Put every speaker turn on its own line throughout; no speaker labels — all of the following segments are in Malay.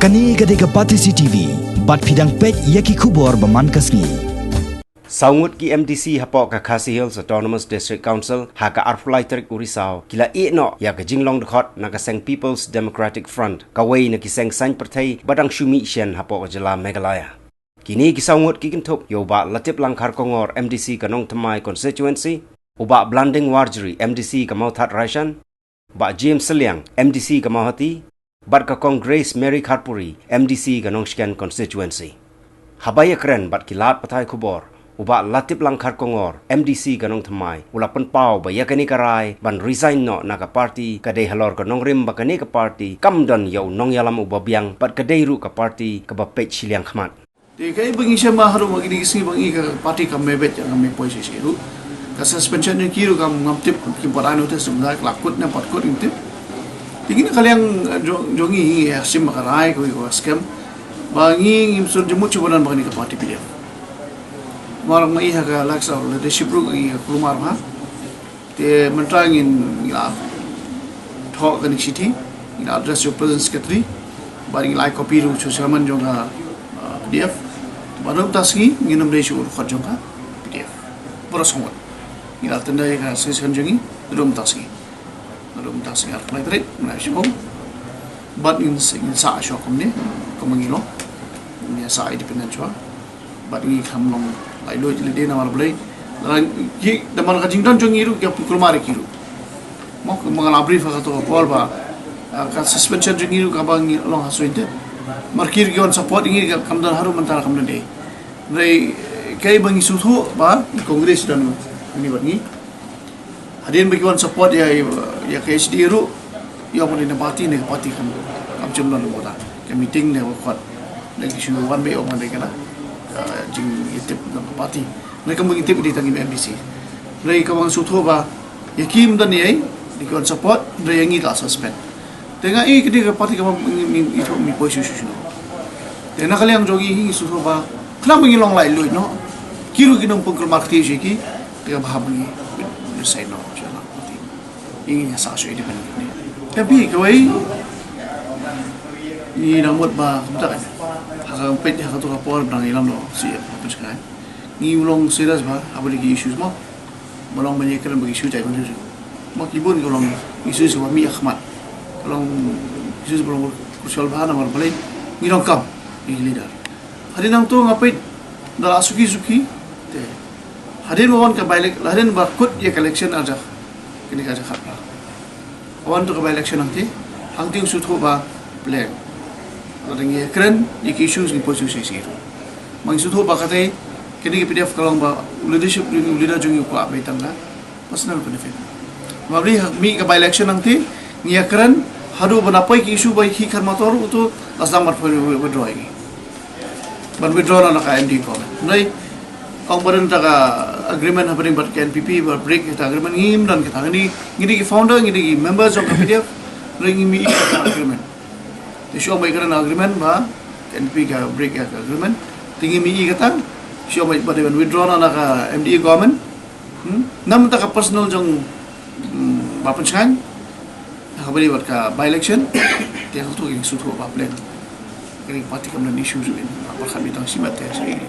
Kani gadega Pati CTV, bat pidang pek yaki kubor baman kasngi.
Ngut ki MDC hapok ka Khasi Hills Autonomous District Council haka arfulai terik urisau kila no ya ka jinglong dekhot na ka Seng People's Democratic Front kawai na ki Seng Sain Partai badang Shumi Shen hapok jela Meghalaya. Kini ki Ngut ki kintup yo ba latip langkar kongor MDC kanong Tamai constituency uba Blanding Warjri MDC ka Mauthat Raishan ba James Seliang MDC ka Mahati bat ka Congress Mary Kharpuri MDC ka Nongshken constituency. Habaya keren bat kilat patai kubor uba latip langkar kongor MDC kanong Tamai ulapan pau ba yakani karai ban resign no naka party kadai halor kanong rim ba kani ka party kamdon yaw nong yalam uba biang bat kadai ru ka party ka ba pech siliang khmat.
Di kai bangi siya maharu magini kisni bangi ka party ka mebet yang kami posisi siru ka suspension ni kiru kam ngamtip ki parano te sumda lakut na patkut intip tingin kaliang jongi ya sim makarai ko scam bangi imsun jemut cubanan bagani ka party pilih marang mai ha ka laksa leadership ru ki kulumar ha te mentrangin ila talk kan city ila address your president secretary baring like copy ru chairman jonga PDF baru tasgi nginam ratio khot jonga PDF boros ngot ila tanda ka session jongi rum tasgi apply trade na shibong but in sa sho komne komangilo ni sa independent chwa but ni khamlong lai lo jile de na mar blai ki damar ka jingdan jongi ru ki kulmari kiru mo mangala brief ka to pol ba ka suspension jongi ru ka bang long hasuinte markir ki on support ngi ka kamdan haru mantara kamdan de rei kai bangi suthu ba congress dan ni bangi hadin bagi on support ya KSD ru ya boleh na parti kan kam jumlah anggota ke meeting ne wakot lagi syu one way of mandai kana jing itip na parti mereka mengitip di tangi MBC rei ka bang suthu ba yakim dan ni di on support rei ngi ka suspend tengah kedi ka parti ka itu mi posisi tengah kalian jogi hingi suthu ba klang mengilong lai lui no kiru kinong pengkul marti ki ka bahabangi say no jala parti ingin sa so independent tapi kawai ni namut ba kumta kan haka pet haka to kapor brang ilam lo si apa sekarang ni ulong serius ba apa lagi issues mo malong banyak kan bagi issue jai bantu mo kibun ulong issues wa mi akhmat ulong issues ulong krusial ba na mar balai ni long kam ni leader hari nang to ngapit dala suki te hadin wawan ka bailek hadin bakut ya election aja kini ka jahat ba wawan to ka election nanti hangting suthu ba plan adang ye kren ni issues ni posisi siru mang suthu ba kate kini PDF kalong ba leadership leader jung yu ko abaitan la personal benefit mabri mi ka election nanti ni kren hadu banapai ki issue ba hi kharmator utu aslam mar withdraw ini ban withdraw na ka MD ko nai ang badan taka agreement happening but NPP but break kita agreement ngim dan kita ngini ki founder ngini ki members of PDF ring mi agreement the show mai kana agreement ba NPP ka break ka agreement tingi mi kata show mai pada withdraw na ka MD government nam taka personal jong bapan chan habari wat ka by election dia tu ini suatu apa plan kini parti kamna issues ini apa kami tang simat ya saya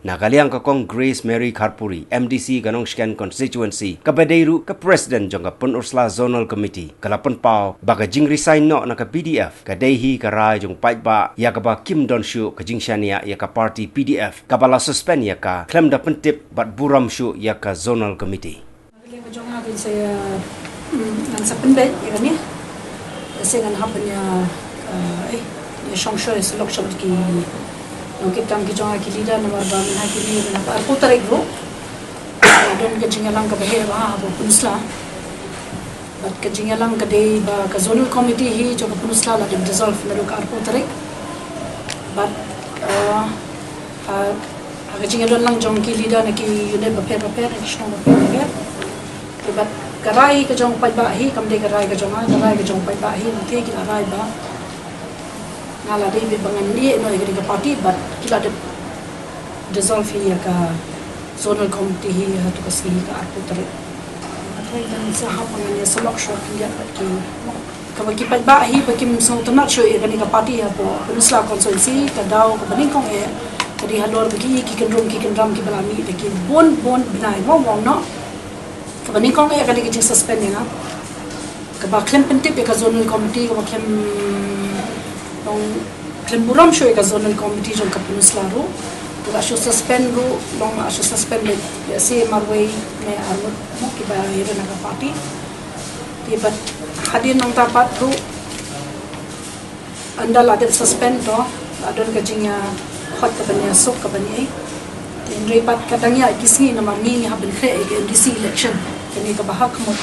Nakaliang ka Congress Mary Kharpuri MDC ganong Shken constituency kabadeiru ka president jong ka Pun Ursula Zonal Committee kalapan pau baga jing resign no na ka PDF ka dehi ka rai jong pait ba ya ka ba Kim Don Shu ka jing shania ya ka party PDF ka bala suspend ya ka klem da pentip bat buram shu ya ka Zonal Committee.
Kali jong ha din saya ang sa pendet ya ni saya ngan happen ya ya shongsho is Elekshon ki Ngut tam ki jonga ki leader na mar ba min ha ki ni na par putar ek ro don ke jingalang ka bahir ba bo punsla bat ke jingalang ka dei ba ka zonal committee hi jo ka punsla la dissolve na ro ka putar ek bat ha jingalang lang jong ki leader na ki unit ba per Elekshon ba per bat karai ka jong pai ba hi kam de karai ka jong pai ba hi na ke ki rai ba ngala dei be bangan ni no igri ka party but kila de dissolve hi ka zonal committee hi hatu ka si ka arpu tare athai dan sa ha pangan ya salok shot ki ya ki ka bagi ba hi bagi so tamat shoy ka ni ka party ha po penusla konsulsi ka daw ka baning kong kadi halor bagi ki kendrum ki balami de ki bon binai wong no ka baning kong ka ni ki suspend ni na ka ba klem pentip ka zonal committee ka ba klem dong klem buram shoy ka zonal committee jong ka penusla ro ka sho suspend ro long sho suspend le se marway me arut mo ki ba ira na ka party di bat hadin nang tapat ro andal ada suspend to adon ka jingya khot ka banya sok ka banya tin repat kadangya kisni na mani ha ben kre ke DC election kini ka bahak mo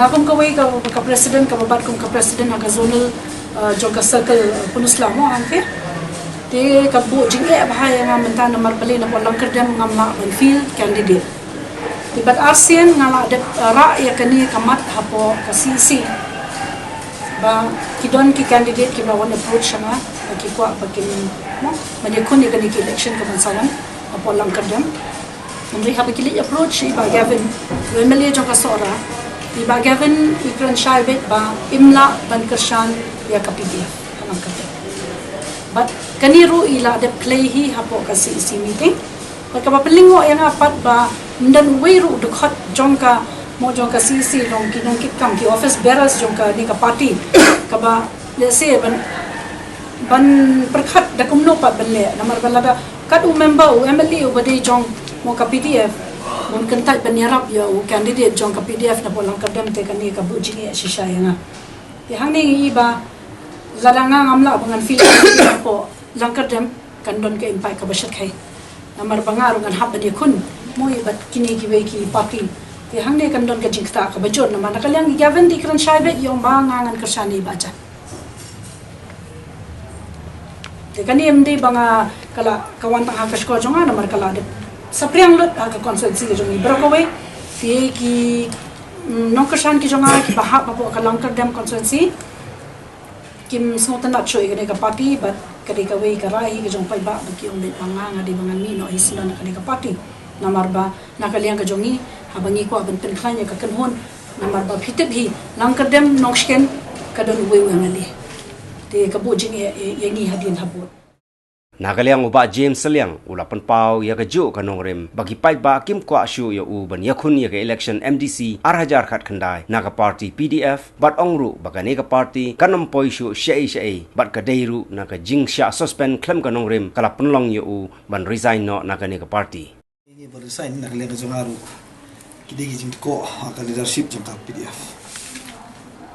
ngapon ka way ka president ka babat kum ka president ha ka zonal jong ka circle punusla mo angke te ka bu jingye bahaya nga mentan na marpali na polang kerdem ngam ma ben field candidate Ibat arsian ngala ada ra ya kani kamat hapo kasisi ba kidon ki candidate ki ba one approach na ki kwa bakin mo mane kuni kani ki election ka bansawan hapo lang kadam mri hapo ki approach ba Gavin MLA jong ka sora ba Gavin ikran shaibet ba imla ban kershan ya kapidi kanang kadam but kani ru ila ada play hi hapo kasisi meeting pagkapalingo yang apat ba dan wiru dekat jongka mo jongka CC dong kinong kitkam ki office bearers jongka ni ka party ka ba lese ban perkhat da kumno pa belle namar balada kat member MLA bade jong mo ka PDF mon kentai penyarap ya candidate jong ka PDF na polang kadam te kani ka bujing ya shisha yana ti hang ni iba ladanga ngamla bangan feel po lang kadam kandon ka impai ka bashat khai namar bangaru ngan hab dia kun moi bat kini ki we ki party ti hang ne kan don ka jingta ka bajor na mana kalyang Gavin di kran shaibet yong ba ngangan kersani baca te kani mde banga kala kawan tang ka sko jonga namar kala de sapriang lut ka konsulsi ke jongi brokowe ti ki nong kersan ki jonga ki bahak papo kalang kerdam konsulsi kim smotan na choi ke ka party but kadi ka we ka rai ke jong pai ba ki ong de panga ngadi bangan mi no isla na kadi ka party namar ba nakaliang ka jongi habangi ko aban penkhanya ka kanhon namar ba phitep hi langkadem noksken kadon we ngali te ka bojing yangi hadin habot
Nakaliang uba James Saliang ulapan pau ya keju kanong rem bagi pai ba kim kwa shu ya u ban yakun ya ke election MDC arhajar khat khandai naga party PDF bat ongru bagane ka party kanam poi shu shei bat ka deiru naga jingsha suspend klem kanong rem kala punlong ya u ban resign no naga ne ka party
ini ber resign nakaliang ka jongaru kidigi jing ko ka leadership jang ka PDF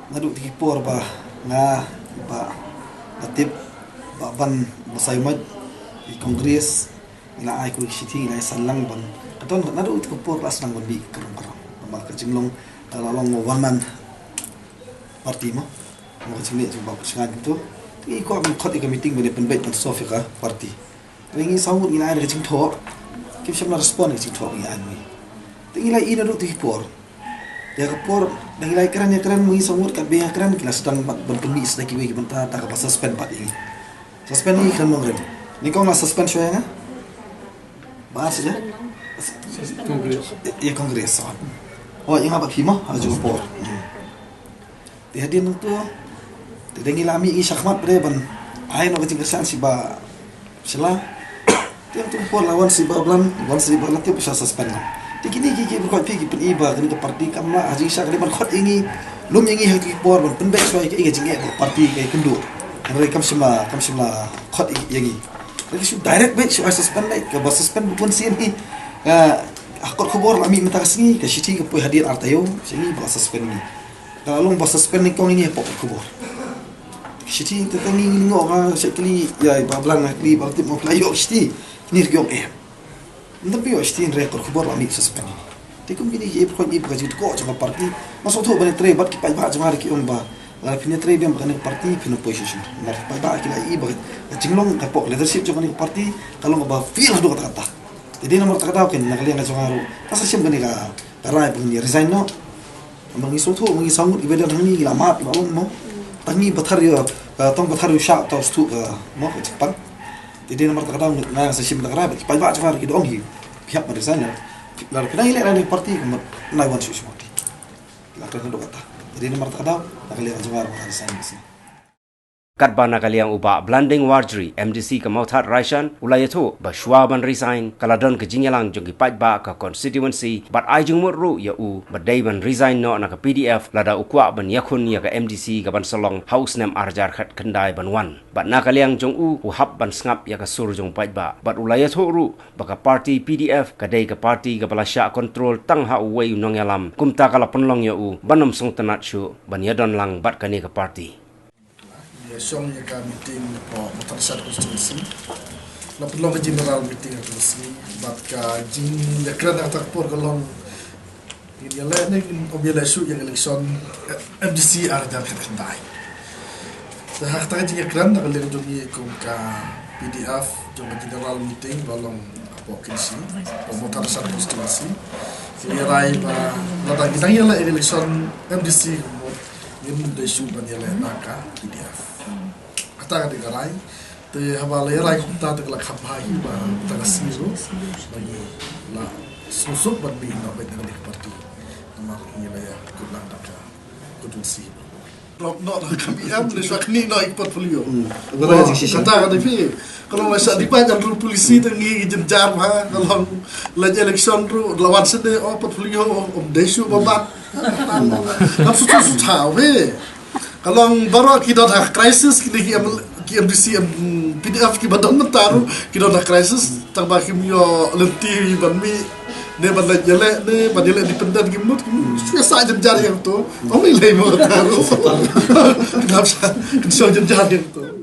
nadu tiki por ba nga ba atip ban basaymat di kongres ila ai ko siti ila salang ban katon nadu it ko por as nang bi karam nama ka jinglong lalong one man party mo jingle ju ba sangat itu i ko am khot ik meeting bene penbet pan sofika party ringi sawu ila ai ka jing tho kim sham respond jing tho ila ai tingila ina ru ti por ya ka por ila kran mu samut ka be kran kila sedang ban penbi sedaki we banta ta ka suspend pat ini suspend ni kan mongren ni kau nak suspend Shwa nga bahas saja ya kongres oh yang apa kimo aju por di hadin tu di dengi lami i syakmat breban ai no kecing kesan si ba sela tiang tu por lawan si ba blan wan si ba latip bisa suspend di kini gigi berkot pigi pen iba kini ke parti kamla aji syak leban khot ingi lum ingi hati por ban penbek Shwa ke ingi jinge parti ke kendu mereka kam semua khot yangi jadi su direct bet su suspend like ke suspend pun sini akot khobor lami mata kasni ke siti ke poi hadir artayo sini ba suspend ni kalau ba suspend ni kong ini pok khobor siti tetangi ngo ha sekali ya bablan akli berarti mau playo siti ni gyom tapi yo siti rekor khobor lami suspend ni tikum gini ye khot ni bajut ko jang parti masuk tu bane tre bat ki pai ba jang ki umba la penetre bien bakane parti pino position mar pa ba kila i ba jinglong ka pok leadership jo kani parti kalau ba feel do kata jadi nomor kata ken nakalian ka jongaru asa sim kani ka karai pun resign no mangi soto mangi sangut ibeda ngi la mat ba mo tangi bathar yo tong bathar yo sha ta stu mo ka cepat jadi nomor kata na sa sim karai pa ba jongaru ki dong hi pihak resign la pina ile parti na wan su parti la kan do kata Jadi nomor kadau nakalian juara resign sih.
Katbana kaliang uba blanding warjri MDC ke mauthat Raishan ulayatu ba Shwa ban resign kaladon ke jingyalang jong ki ba ka constituency but ai jung mut ru ya u ba dai ban resign no na ka PDF lada ukwa ban yakun ya ka MDC ka ban solong house nem arjar khat kendai ban wan but na kaliang jong u hab ban ngap ya ka sur jong ba but ulayatu ru ba ka party PDF ka dai ka party ka balasya control tang ha uwei nong yalam kumta kala penlong ya u banom song tanat shu ban yadon lang bat kani ka party
Elekshon yang kami meeting Motorisat Konstitusi, lapor ke general meeting yang resmi, batka jing ya kerana takpor kalong ini lah ni objek isu yang election MDC ada yang kendai. Dah tak jing ya kerana kalau jongi kumka PDF jongi general meeting kalong apa kisi Motorisat Konstitusi, jadi rai ba ladang kita yang lah election MDC yang isu banyak naka PDF. Kata di garai, tu haba lerai kita tu kelak khabai ba tagasiru bagi la susuk berbi nak baik dengan parti. Nama ini lah ya kulang tak kudusi. Blok not kami am le swak ni nak portfolio. Kata di pi kalau masa di panjang ru polisi tengi jenjar ha kalau lagi election ru lawan sede portfolio desu babat. Nak susuk tahu kalau baru kita dah krisis kini MDC PDF kita dah mentaru kita dah krisis tambah kimio lenti banmi ne badla jele ne badile dependent kimut sudah saja jari yang tu omilai mau taru kenapa kenapa jari yang tu